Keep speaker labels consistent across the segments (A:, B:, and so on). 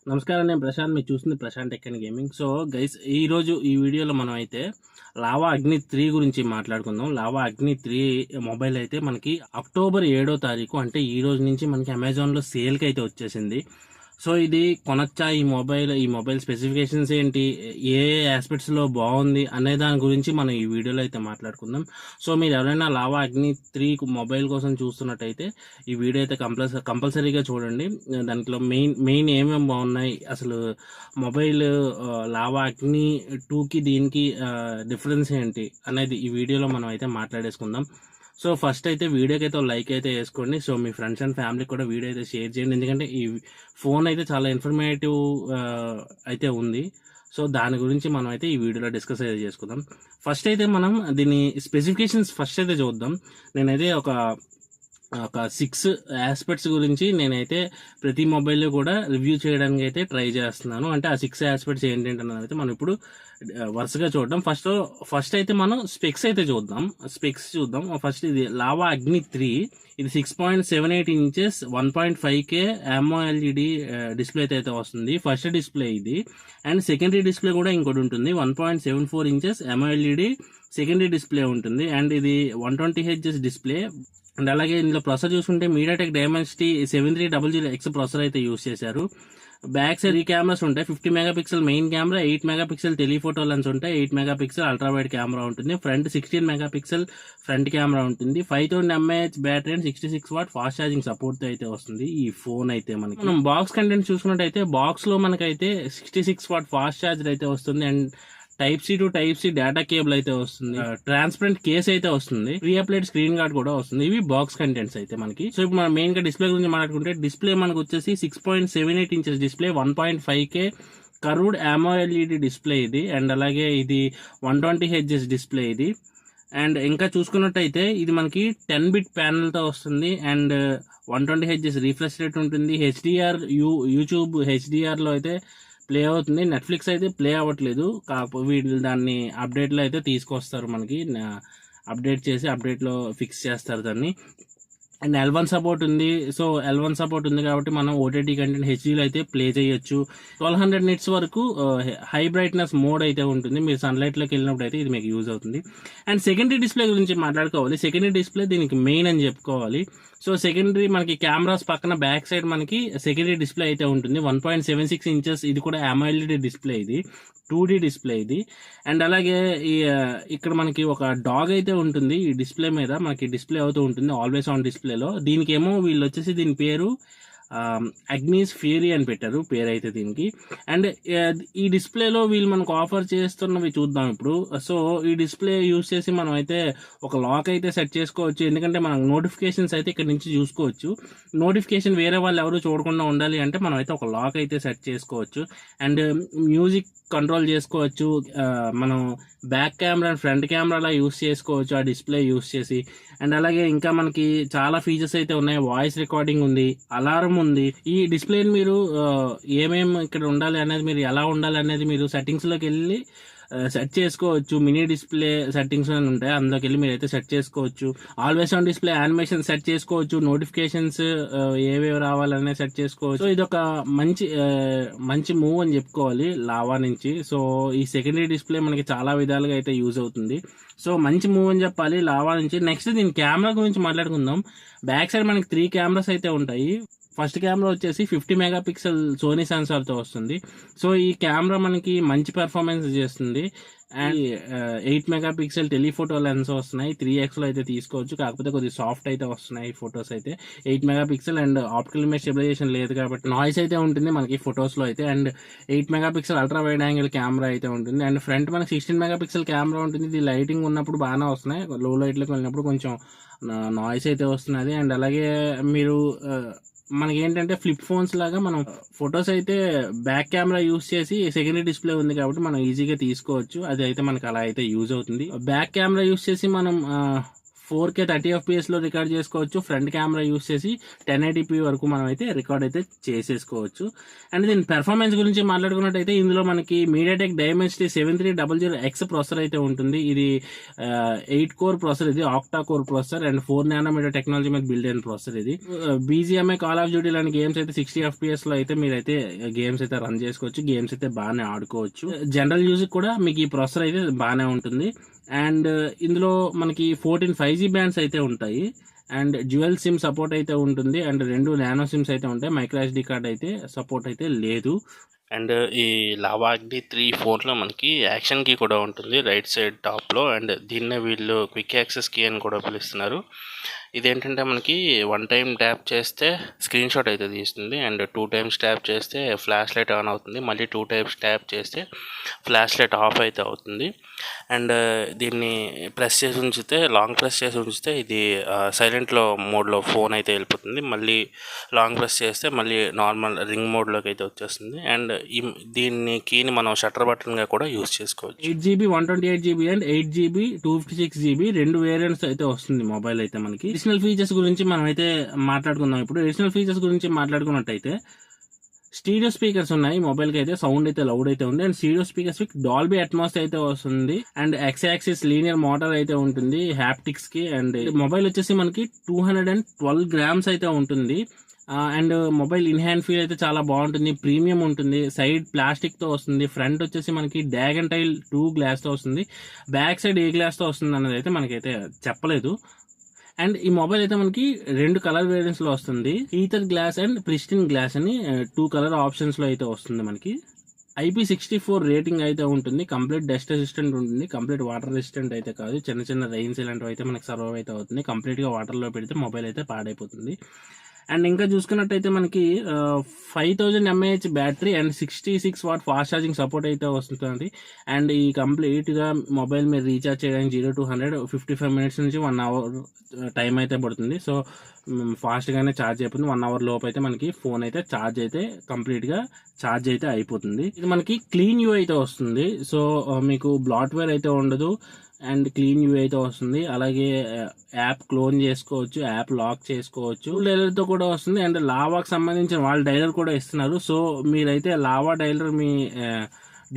A: నమస్కారం. నేను ప్రశాంత్. మీరు చూస్తుంది Prashanth tech and gaming. So guys, ఈరోజు ఈ వీడియోలో మనం అయితే లావా అగ్ని 3 గురించి మాట్లాడుకుందాం. లావా అగ్ని 3 మొబైల్ అయితే మనకి అక్టోబర్ 7వ తారీఖు, అంటే ఈ రోజు నుంచి మనకి అమెజాన్లో సేల్కి అయితే వచ్చేసింది. సో ఇది కొనొచ్చా, ఈ మొబైల్ స్పెసిఫికేషన్స్ ఏంటి, ఏ ఆస్పెక్ట్స్లో బాగుంది అనే దాని గురించి మనం ఈ వీడియోలో అయితే మాట్లాడుకుందాం. సో మీరు ఎవరైనా లావా అగ్ని 3 మొబైల్ కోసం చూస్తున్నట్టయితే ఈ వీడియో అయితే కంపల్సరీగా చూడండి. దాంట్లో మెయిన్ ఏమేమి బాగున్నాయి, అసలు మొబైల్ లావా అగ్ని 2కి దీనికి డిఫరెన్స్ ఏంటి అనేది ఈ వీడియోలో మనం అయితే మాట్లాడేసుకుందాం. సో ఫస్ట్ అయితే వీడియోకి అయితే లైక్ అయితే వేసుకోండి. సో మీ ఫ్రెండ్స్ అండ్ ఫ్యామిలీకి కూడా వీడియో అయితే షేర్ చేయండి, ఎందుకంటే ఈ ఫోన్ అయితే చాలా ఇన్ఫర్మేటివ్ అయితే ఉంది. సో దాని గురించి మనం అయితే ఈ వీడియోలో డిస్కస్ అయితే చేసుకుందాం. ఫస్ట్ అయితే మనం దీని స్పెసిఫికేషన్స్ ఫస్ట్ అయితే చూద్దాం. నేనైతే ఒక 6 ఆస్పెక్ట్స్ గురించి నేనైతే ప్రతి మొబైల్లో కూడా రివ్యూ చేయడానికి అయితే ట్రై చేస్తున్నాను. అంటే ఆ 6 ఆస్పెక్ట్స్ ఏంటంటే అయితే మనం ఇప్పుడు వరుసగా చూద్దాం. ఫస్ట్ అయితే మనం స్పెక్స్ అయితే చూద్దాం. ఫస్ట్ ఇది లావా అగ్ని 3, ఇది 6.78 ఇంచెస్ 1.5K AMOLED డిస్ప్లే అయితే వస్తుంది. ఫస్ట్ డిస్ప్లే ఇది. అండ్ సెకండరీ డిస్ప్లే కూడా ఇంకోటి ఉంటుంది, 1.74 ఇంచెస్ AMOLED సెకండరీ డిస్ప్లే ఉంటుంది. అండ్ ఇది 120Hz డిస్ప్లే. అండ్ అలాగే ఇందులో ప్రాసెసర్ చూసుకుంటే మీడియాటెక్ డైమెన్సిటీ 7300X ప్రాసెసర్ అయితే యూస్ చేశారు. బ్యాక్ సైడ్ 3 కెమెరాస్ ఉంటాయి. 50 megapixel main camera, 8 megapixel telephoto lens ఉంటాయి, 8 మెగాపిక్సెల్ అల్ట్రా వైడ్ కెమెరా ఉంటుంది. ఫ్రంట్ 16 మెగాపిక్సెల్ ఫ్రంట్ కెమెరా ఉంటుంది. 5000 mAh battery and 66 watt fast charging support అయితే వస్తుంది ఈ ఫోన్ అయితే. మనం బాక్స్ కంటెంట్ చూసుకున్నట్టయితే బాక్స్ లో మనకైతే 66 వాట్ ఫాస్ట్ ఛార్జర్ అయితే వస్తుంది. And type C to type C data cable అయితే వస్తుంది. ట్రాన్స్పరెంట్ కేస్ అయితే వస్తుంది. ప్రీ అప్లైడ్ స్క్రీన్ గార్డ్ కూడా వస్తుంది. ఇవి బాక్స్ కంటెంట్స్ అయితే మనకి. సో ఇప్పుడు మనం మెయిన్ గా డిస్ప్లే గురించి మాట్లాడుకుంటే, డిస్ప్లే మనకు వచ్చేసి 6.78 inches display, 1.5K curved AMOLED display ఇది. అండ్ అలాగే ఇది 120Hz డిస్ప్లే ఇది. అండ్ ఇంకా చూసుకున్నట్టయితే ఇది మనకి 10-bit ప్యానెల్ తో వస్తుంది. అండ్ 120Hz రిఫ్రెష్ రేట్ ఉంటుంది. యూట్యూబ్ HDR లో అయితే ప్లే అవుతుంది. నెట్ఫ్లిక్స్ అయితే ప్లే అవ్వట్లేదు. కాకపోతే వీళ్ళు దాన్ని అప్డేట్లో అయితే తీసుకొస్తారు, మనకి అప్డేట్ చేసి అప్డేట్లో ఫిక్స్ చేస్తారు దాన్ని. అండ్ L1 సపోర్ట్ ఉంది. సో L1 సపోర్ట్ ఉంది కాబట్టి మనం OTT కంటెంట్ హెచ్డీలో అయితే ప్లే చేయొచ్చు. 1200 nits వరకు హై బ్రైట్నెస్ మోడ్ అయితే ఉంటుంది. మీరు సన్లైట్లోకి వెళ్ళినప్పుడు అయితే ఇది మీకు యూజ్ అవుతుంది. అండ్ సెకండరీ డిస్ప్లే గురించి మాట్లాడుకోవాలి. సెకండరీ డిస్ప్లే దీనికి మెయిన్ అని చెప్పుకోవాలి. సో సెకండరీ మనకి కెమెరాస్ పక్కన బ్యాక్ సైడ్ మనకి సెకండరీ డిస్ప్లే అయితే ఉంటుంది. 1.76 ఇంచెస్ ఇది కూడా AMOLED డిస్ప్లే ఇది, 2D డిస్ప్లే ఇది. అండ్ అలాగే ఇక్కడ మనకి ఒక డాగ్ అయితే ఉంటుంది ఈ డిస్ప్లే మీద, మనకి డిస్ప్లే అవుతూ ఉంటుంది ఆల్వేస్ ఆన్ డిస్ప్లేలో. దీనికేమో వీళ్ళు వచ్చేసి దీని పేరు అగ్నీస్ ఫ్యూరీ అని పెట్టారు పేరు అయితే దీనికి. అండ్ ఈ డిస్ప్లేలో వీళ్ళు మనకు ఆఫర్ చేస్తున్నవి చూద్దాం ఇప్పుడు. సో ఈ డిస్ప్లే యూస్ చేసి మనం అయితే ఒక లాక్ అయితే సెట్ చేసుకోవచ్చు, ఎందుకంటే మనం నోటిఫికేషన్స్ అయితే ఇక్కడ నుంచి చూసుకోవచ్చు. నోటిఫికేషన్ వేరే వాళ్ళు ఎవరు చూడకుండా ఉండాలి అంటే మనం అయితే ఒక లాక్ అయితే సెట్ చేసుకోవచ్చు. అండ్ మ్యూజిక్ కంట్రోల్ చేసుకోవచ్చు. మనం బ్యాక్ కెమెరా అండ్ ఫ్రంట్ కెమెరాలా యూస్ చేసుకోవచ్చు ఆ డిస్ప్లే యూస్ చేసి. అండ్ అలాగే ఇంకా మనకి చాలా ఫీచర్స్ అయితే ఉన్నాయి. వాయిస్ రికార్డింగ్ ఉంది, అలారం ఉంది. ఈ డిస్ప్లేని మీరు ఏమేమి ఇక్కడ ఉండాలి అనేది, మీరు ఎలా ఉండాలి అనేది మీరు సెట్టింగ్స్లోకి వెళ్ళి సెట్ చేసుకోవచ్చు. మినీ డిస్ప్లే సెట్టింగ్స్ అని ఉంటాయి, అందులోకి వెళ్ళి మీరు అయితే సెట్ చేసుకోవచ్చు. Always on display animation set చేసుకోవచ్చు. నోటిఫికేషన్స్ ఏవేవి రావాలనే సెట్ చేసుకోవచ్చు. సో ఇది ఒక మంచి మూవ్ అని చెప్పుకోవాలి లావా నుంచి. సో ఈ సెకండరీ డిస్ప్లే మనకి చాలా విధాలుగా అయితే యూజ్ అవుతుంది. సో మంచి మూవ్ అని చెప్పాలి లావా నుంచి. నెక్స్ట్ దీని కెమెరా గురించి మాట్లాడుకుందాం. బ్యాక్ సైడ్ మనకి 3 కెమెరాస్ అయితే ఉంటాయి. ఫస్ట్ కెమెరా వచ్చేసి 50 మెగాపిక్సెల్ సోనీ సెన్సార్తో వస్తుంది. సో ఈ కెమెరా మనకి మంచి పెర్ఫార్మెన్స్ చేస్తుంది. అండ్ 8 మెగాపిక్సెల్ టెలిఫోటో లెన్స్ వస్తున్నాయి. 3x లో అయితే తీసుకోవచ్చు, కాకపోతే కొద్దిగా సాఫ్ట్ అయితే వస్తున్నాయి ఫొటోస్ అయితే. 8 megapixel and optical image stabilisation లేదు కాబట్టి నాయిస్ అయితే ఉంటుంది మనకి ఫొటోస్లో అయితే. And 8 megapixel ultra wide angle camera అయితే ఉంటుంది. అండ్ ఫ్రంట్ మనకి 16 మెగాపిక్సెల్ కెమెరా ఉంటుంది. ఇది లైటింగ్ ఉన్నప్పుడు బాగానే వస్తున్నాయి, లో లైట్లోకి వెళ్ళినప్పుడు కొంచెం నాయిస్ అయితే వస్తున్నది. అండ్ అలాగే మీరు మనకి ఏంటంటే ఫ్లిప్ ఫోన్స్ లాగా మనం ఫొటోస్ అయితే బ్యాక్ కెమెరా యూస్ చేసి సెకండరీ డిస్ప్లే ఉంది కాబట్టి మనం ఈజీగా తీసుకోవచ్చు. అది అయితే మనకి అలా అయితే యూజ్ అవుతుంది. బ్యాక్ కెమెరా యూస్ చేసి మనం 4K 30 FPS లో రికార్డ్ చేసుకోవచ్చు. ఫ్రంట్ కెమెరా యూస్ చేసి 1080p వరకు మనం అయితే రికార్డ్ అయితే చేసేసుకోవచ్చు. అండ్ దీని పెర్ఫార్మెన్స్ గురించి మాట్లాడుకున్నట్టయితే ఇందులో మనకి మీడియాటెక్ డైమెన్సిటీ 7300X ప్రాసెసర్ అయితే ఉంటుంది. ఇది 8 కోర్ ప్రాసెసర్, ఇది octa core processor and 4 nm technology మీద బిల్డ్ అయిన ప్రాసెసర్. ఇది BGMI, కాల్ ఆఫ్ డ్యూటీ లాంటి గేమ్స్ అయితే 60 FPS లో అయితే మీరైతే గేమ్స్ అయితే రన్ చేసుకోవచ్చు. గేమ్స్ అయితే బాగానే ఆడుకోవచ్చు. జనరల్ యూజ్ కూడా మీకు ఈ ప్రాసెసర్ అయితే బాగానే ఉంటుంది. అండ్ ఇందులో మనకి 14 5G బ్యాండ్స్ అయితే ఉంటాయి. అండ్ డ్యూయల్ సిమ్ సపోర్ట్ అయితే ఉంటుంది. అండ్ 2 నానో సిమ్స్ అయితే ఉంటాయి. మైక్రో SD కార్డ్ అయితే సపోర్ట్ అయితే లేదు. అండ్ ఈ లావా అగ్ని 3 ఫోన్లో మనకి యాక్షన్ కీ కూడా ఉంటుంది రైట్ సైడ్ టాప్లో. అండ్ దీన్నే వీళ్ళు క్విక్ యాక్సెస్ కీ అని కూడా పిలుస్తున్నారు. ఇదేంటంటే మనకి 1 టైం ట్యాప్ చేస్తే స్క్రీన్ షాట్ అయితే తీస్తుంది. అండ్ 2 టైమ్స్ ట్యాప్ చేస్తే ఫ్లాష్ లైట్ ఆన్ అవుతుంది. మళ్ళీ 2 టైమ్స్ ట్యాప్ చేస్తే ఫ్లాష్ లైట్ ఆఫ్ అయితే అవుతుంది. అండ్ దీన్ని ప్రెస్ చేసి ఉంచితే, లాంగ్ ప్రెస్ చేసి ఉంచితే ఇది సైలెంట్లో మోడ్లో ఫోన్ అయితే వెళ్ళిపోతుంది. మళ్ళీ లాంగ్ ప్రెస్ చేస్తే మళ్ళీ నార్మల్ రింగ్ మోడ్లోకి అయితే వచ్చేస్తుంది. అండ్ దీన్ని కీని మనం షట్టర్ బటన్గా కూడా యూజ్ చేసుకోవచ్చు. 8GB 128GB and 8GB 256GB 2 variants అయితే వస్తుంది మొబైల్ అయితే మనకి. అడిషనల్ ఫీచర్స్ గురించి మనం అయితే మాట్లాడుకుందాం. ఇప్పుడు అడిషనల్ ఫీచర్స్ గురించి మాట్లాడుకున్నట్టయితే స్టీరియో స్పీకర్స్ ఉన్నాయి మొబైల్ కి అయితే. సౌండ్ అయితే లౌడ్ అయితే ఉంది. And stereo speakers Dolby Atmos అయితే వస్తుంది. And X axis linear motor అయితే ఉంటుంది హ్యాప్టిక్స్ కి. అండ్ మొబైల్ వచ్చేసి మనకి 212 grams అయితే ఉంటుంది. And mobile in hand feel అయితే చాలా బాగుంటుంది. ప్రీమియం ఉంటుంది. సైడ్ ప్లాస్టిక్ తో వస్తుంది. ఫ్రంట్ వచ్చేసి మనకి డాగంటైల్ 2 గ్లాస్ తో వస్తుంది. బ్యాక్ సైడ్ ఏ గ్లాస్ తో వస్తుంది అన్నది అయితే మనకైతే చెప్పలేదు. అండ్ ఈ మొబైల్ అయితే మనకి 2 కలర్ వేరియంట్స్ లో వస్తుంది. Ether glass and Pristyn glass అని 2 కలర్ ఆప్షన్స్ లో అయితే వస్తుంది మనకి. IP64 రేటింగ్ అయితే ఉంటుంది. కంప్లీట్ డస్ట్ రెసిస్టెంట్ ఉంటుంది. కంప్లీట్ వాటర్ రెసిస్టెంట్ అయితే కాదు. చిన్న చిన్న రైన్స్ ఇలాంటివి అయితే మనకి సర్వైవ్ అయితే అవుతుంది. కంప్లీట్ గా వాటర్ లో పెడితే మొబైల్ అయితే పాడైపోతుంది. అండ్ ఇంకా చూసుకున్నట్టయితే మనకి 5000 mAh battery and 66 watt fast charging support అయితే వస్తుంది. అండ్ ఈ కంప్లీట్ గా మొబైల్ మీరు రీఛార్జ్ చేయడానికి 0 to 100 55 minutes నుంచి 1 hour టైం అయితే పడుతుంది. సో ఫాస్ట్ గానే ఛార్జ్ అయిపోతుంది. 1 hour లోపు అయితే మనకి ఫోన్ అయితే ఛార్జ్ అయితే కంప్లీట్ గా ఛార్జ్ అయితే అయిపోతుంది. ఇది మనకి క్లీన్ యూ అయితే వస్తుంది. సో మీకు బ్లాట్వేర్ అయితే ఉండదు. అండ్ క్లీన్ యూ అయితే వస్తుంది. అలాగే యాప్ క్లోన్ చేసుకోవచ్చు, యాప్ లాక్ చేసుకోవచ్చు. డైలర్ తో కూడా వస్తుంది. అండ్ లావాకి సంబంధించిన వాళ్ళ డైలర్ కూడా ఇస్తున్నారు. సో మీరైతే లావా డైలర్ మీ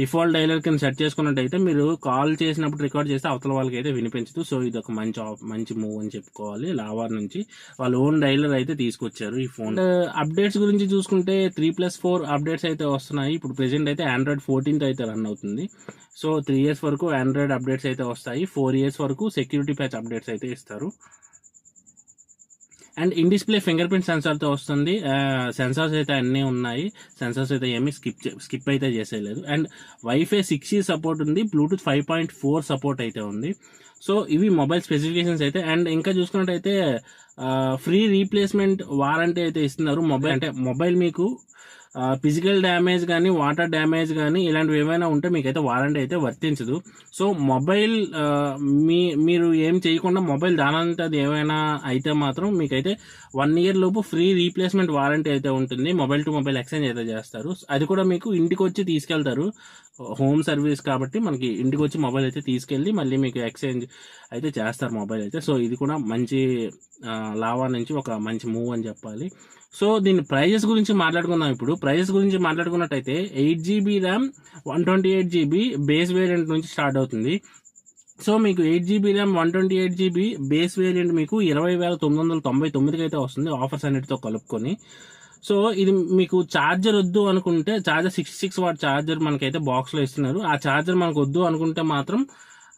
A: డిఫాల్ట్ డైలర్ కింద సెట్ చేసుకున్నట్టయితే మీరు కాల్ చేసినప్పుడు రికార్డ్ చేస్తే అవతల వాళ్ళకి అయితే వినిపించదు. సో ఇది ఒక మంచి మూవ్ అని చెప్పుకోవాలి. లావా నుంచి వాళ్ళ ఓన్ డైలర్ అయితే తీసుకొచ్చారు ఈ ఫోన్. అప్డేట్స్ గురించి చూసుకుంటే 3+4 అప్డేట్స్ అయితే వస్తున్నాయి. ఇప్పుడు ప్రెసెంట్ అయితే Android 14 అయితే రన్ అవుతుంది. సో 3 years వరకు ఆండ్రాయిడ్ అప్డేట్స్ అయితే వస్తాయి. 4 years వరకు సెక్యూరిటీ ప్యాచ్ అప్డేట్స్ అయితే ఇస్తారు. And in display fingerprint సెన్సార్తో వస్తుంది. సెన్సార్స్ అయితే అన్నీ ఉన్నాయి. సెన్సార్స్ అయితే ఏమీ స్కిప్ అయితే చేసేయలేదు. అండ్ వైఫై 6E సపోర్ట్ ఉంది. బ్లూటూత్ 5.4 సపోర్ట్ అయితే ఉంది. సో ఇవి మొబైల్ స్పెసిఫికేషన్స్ అయితే. అండ్ ఇంకా చూసుకున్నట్టయితే ఫ్రీ రీప్లేస్మెంట్ వారంటీ అయితే ఇస్తున్నారు. మొబైల్ మీకు ఫిజికల్ డ్యామేజ్ కానీ, వాటర్ డ్యామేజ్ కానీ ఇలాంటివి ఏమైనా ఉంటే మీకైతే వారంటీ అయితే వర్తించదు. సో మొబైల్ మీరు ఏం చేయకుండా మొబైల్ దానంతది ఏమైనా అయితే మాత్రం మీకైతే 1 year లోపు ఫ్రీ రీప్లేస్మెంట్ వారంటీ అయితే ఉంటుంది. మొబైల్ టు మొబైల్ ఎక్స్చేంజ్ అయితే చేస్తారు. అది కూడా మీకు ఇంటికి వచ్చి తీసుకెళ్తారు. హోమ్ సర్వీస్ కాబట్టి మనకి ఇంటికి వచ్చి మొబైల్ అయితే తీసుకెళ్ళి మళ్ళీ మీకు ఎక్స్చేంజ్ అయితే చేస్తారు మొబైల్ అయితే. సో ఇది కూడా మంచి లావా నుంచి ఒక మంచి మూవ్ అని చెప్పాలి. సో దీని ప్రైజెస్ గురించి మాట్లాడుకుందాం. ఇప్పుడు ప్రైజెస్ గురించి మాట్లాడుకున్నట్టయితే 8GB RAM 128GB base variant నుంచి స్టార్ట్ అవుతుంది. సో మీకు 8GB RAM 128GB base variant మీకు 20,999కి అయితే వస్తుంది ఆఫర్స్ అన్నిటితో కలుపుకొని. సో ఇది మీకు ఛార్జర్ వద్దు అనుకుంటే, ఛార్జర్ 66 వాట్ ఛార్జర్ మనకైతే బాక్స్లో ఇస్తున్నారు. ఆ ఛార్జర్ మనకు వద్దు అనుకుంటే మాత్రం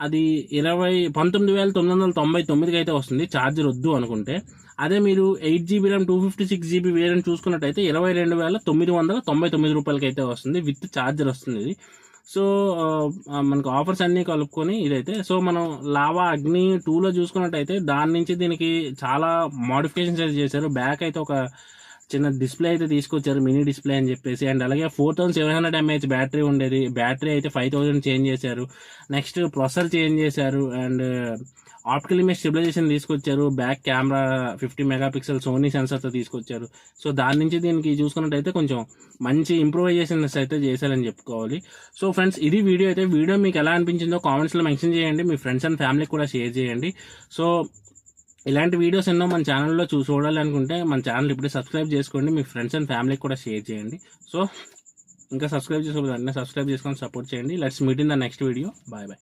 A: అది 19,999కి అయితే వస్తుంది ఛార్జర్ వద్దు అనుకుంటే. అదే మీరు 8GB ర్యామ్ 256GB వేరియంట్ చూసుకున్నట్టయితే 22,999 రూపాయలకి అయితే వస్తుంది. విత్ ఛార్జర్ వస్తుంది ఇది. సో మనకు ఆఫర్స్ అన్నీ కలుపుకొని ఇదైతే. సో మనం లావా అగ్ని 2లో చూసుకున్నట్టయితే దాని నుంచి దీనికి చాలా మోడిఫికేషన్స్ అయితే చేశారు. బ్యాక్ అయితే ఒక చిన్న డిస్ప్లే అయితే తీసుకొచ్చారు, మినీ డిస్ప్లే అని చెప్పేసి. అండ్ అలాగే 4700 mAh బ్యాటరీ ఉండేది. బ్యాటరీ అయితే 5000 చేంజ్ చేశారు. నెక్స్ట్ ప్రొసెసర్ చేంజ్ చేశారు. అండ్ ఆప్టికల్ ఇమేజ్ స్టెబిలైజేషన్ తీసుకొచ్చారు. బ్యాక్ కెమెరా 50 మెగాపిక్సెల్ సోనీ సెన్సర్తో తీసుకొచ్చారు. సో దాని నుంచి దీనికి చూసుకున్నట్టయితే కొంచెం మంచి ఇంప్రూవైజేషన్స్ అయితే చేశారని చెప్పుకోవాలి. సో ఫ్రెండ్స్ ఇది వీడియో అయితే. వీడియో మీకు ఎలా అనిపించిందో కామెంట్స్లో మెన్షన్ చేయండి. మీ ఫ్రెండ్స్ అండ్ ఫ్యామిలీకి కూడా షేర్ చేయండి. సో ఇలాంటి వీడియోస్ ఎన్నో మన ఛానల్లో చూడాలి అనుకుంటే మన ఛానల్ ఇప్పుడే సబ్స్క్రైబ్ చేసుకోండి, మీ ఫ్రెండ్స్ అండ్ ఫ్యామిలీకి కూడా షేర్ చేయండి. సో ఇంకా సబ్స్క్రైబ్ చేసుకోవాలి, సబ్స్క్రైబ్ చేసుకొని సపోర్ట్ చేయండి. Let's meet in the next video. Bye bye.